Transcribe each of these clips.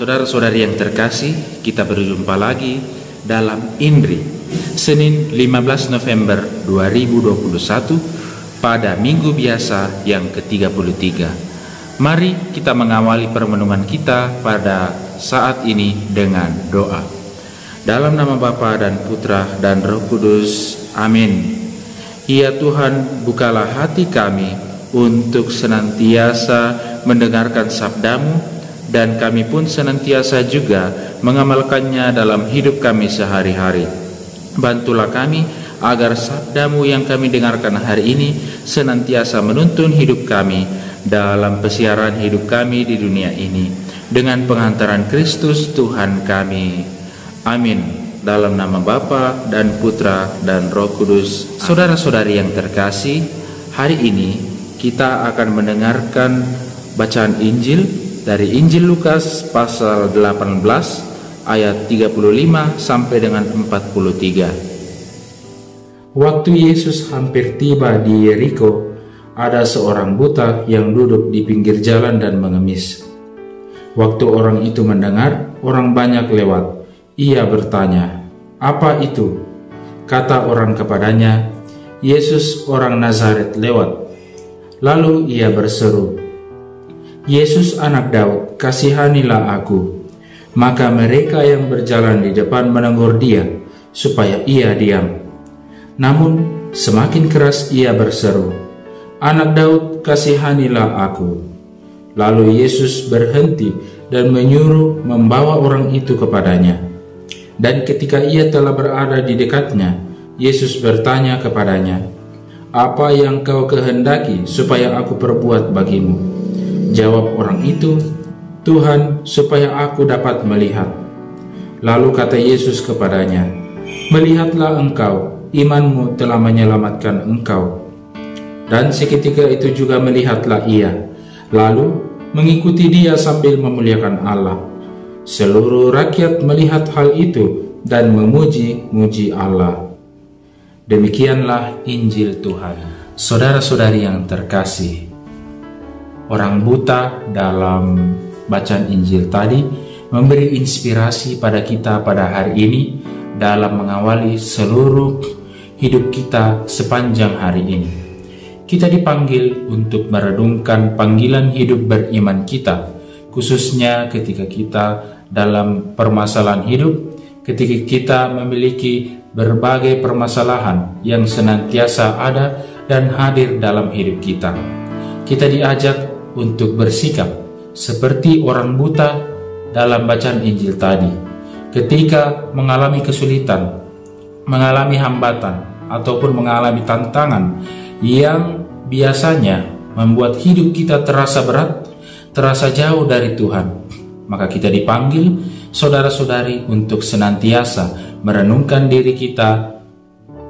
Saudara-saudari yang terkasih, kita berjumpa lagi dalam INDRI Senin 15 November 2021 pada minggu biasa yang ke-33. Mari kita mengawali permenungan kita pada saat ini dengan doa. Dalam nama Bapa dan Putra dan Roh Kudus, amin. Ya Tuhan, bukalah hati kami untuk senantiasa mendengarkan sabda-Mu, dan kami pun senantiasa juga mengamalkannya dalam hidup kami sehari-hari. Bantulah kami agar sabda-Mu yang kami dengarkan hari ini senantiasa menuntun hidup kami dalam pesiaran hidup kami di dunia ini, dengan pengantaran Kristus Tuhan kami. Amin. Dalam nama Bapa dan Putra dan Roh Kudus. Saudara-saudari yang terkasih, hari ini kita akan mendengarkan bacaan Injil dari Injil Lukas pasal 18 ayat 35 sampai dengan 43. Waktu Yesus hampir tiba di Yeriko, ada seorang buta yang duduk di pinggir jalan dan mengemis. Waktu orang itu mendengar orang banyak lewat, ia bertanya, "Apa itu?" Kata orang kepadanya, "Yesus orang Nazaret lewat." Lalu ia berseru, "Yesus anak Daud, kasihanilah aku." Maka mereka yang berjalan di depan menegur dia, supaya ia diam. Namun semakin keras ia berseru, "Anak Daud, kasihanilah aku." Lalu Yesus berhenti dan menyuruh membawa orang itu kepadanya. Dan ketika ia telah berada di dekatnya, Yesus bertanya kepadanya, "Apa yang kau kehendaki supaya aku perbuat bagimu?" Jawab orang itu, "Tuhan, supaya aku dapat melihat." Lalu kata Yesus kepadanya, "Melihatlah engkau, imanmu telah menyelamatkan engkau." Dan seketika itu juga melihatlah ia, lalu mengikuti dia sambil memuliakan Allah. Seluruh rakyat melihat hal itu dan memuji-muji Allah. Demikianlah Injil Tuhan. Saudara-saudari yang terkasih, orang buta dalam bacaan Injil tadi memberi inspirasi pada kita pada hari ini dalam mengawali seluruh hidup kita sepanjang hari ini. Kita dipanggil untuk merenungkan panggilan hidup beriman kita, khususnya ketika kita dalam permasalahan hidup, ketika kita memiliki berbagai permasalahan yang senantiasa ada dan hadir dalam hidup kita. Kita diajak untuk bersikap seperti orang buta dalam bacaan Injil tadi. Ketika mengalami kesulitan, mengalami hambatan, ataupun mengalami tantangan yang biasanya membuat hidup kita terasa berat, terasa jauh dari Tuhan, maka kita dipanggil, saudara-saudari, untuk senantiasa merenungkan diri kita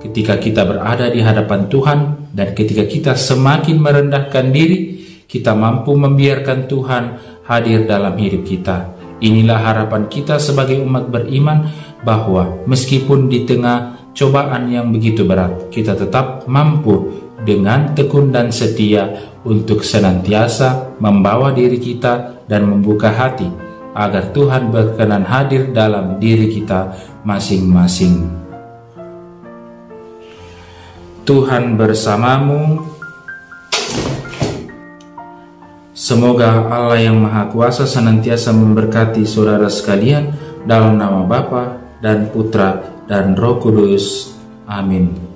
ketika kita berada di hadapan Tuhan, dan ketika kita semakin merendahkan diri, kita mampu membiarkan Tuhan hadir dalam hidup kita. Inilah harapan kita sebagai umat beriman, bahwa meskipun di tengah cobaan yang begitu berat, kita tetap mampu dengan tekun dan setia untuk senantiasa membawa diri kita dan membuka hati agar Tuhan berkenan hadir dalam diri kita masing-masing. Tuhan bersamamu. Semoga Allah yang Maha Kuasa senantiasa memberkati saudara sekalian, dalam nama Bapa dan Putra dan Roh Kudus. Amin.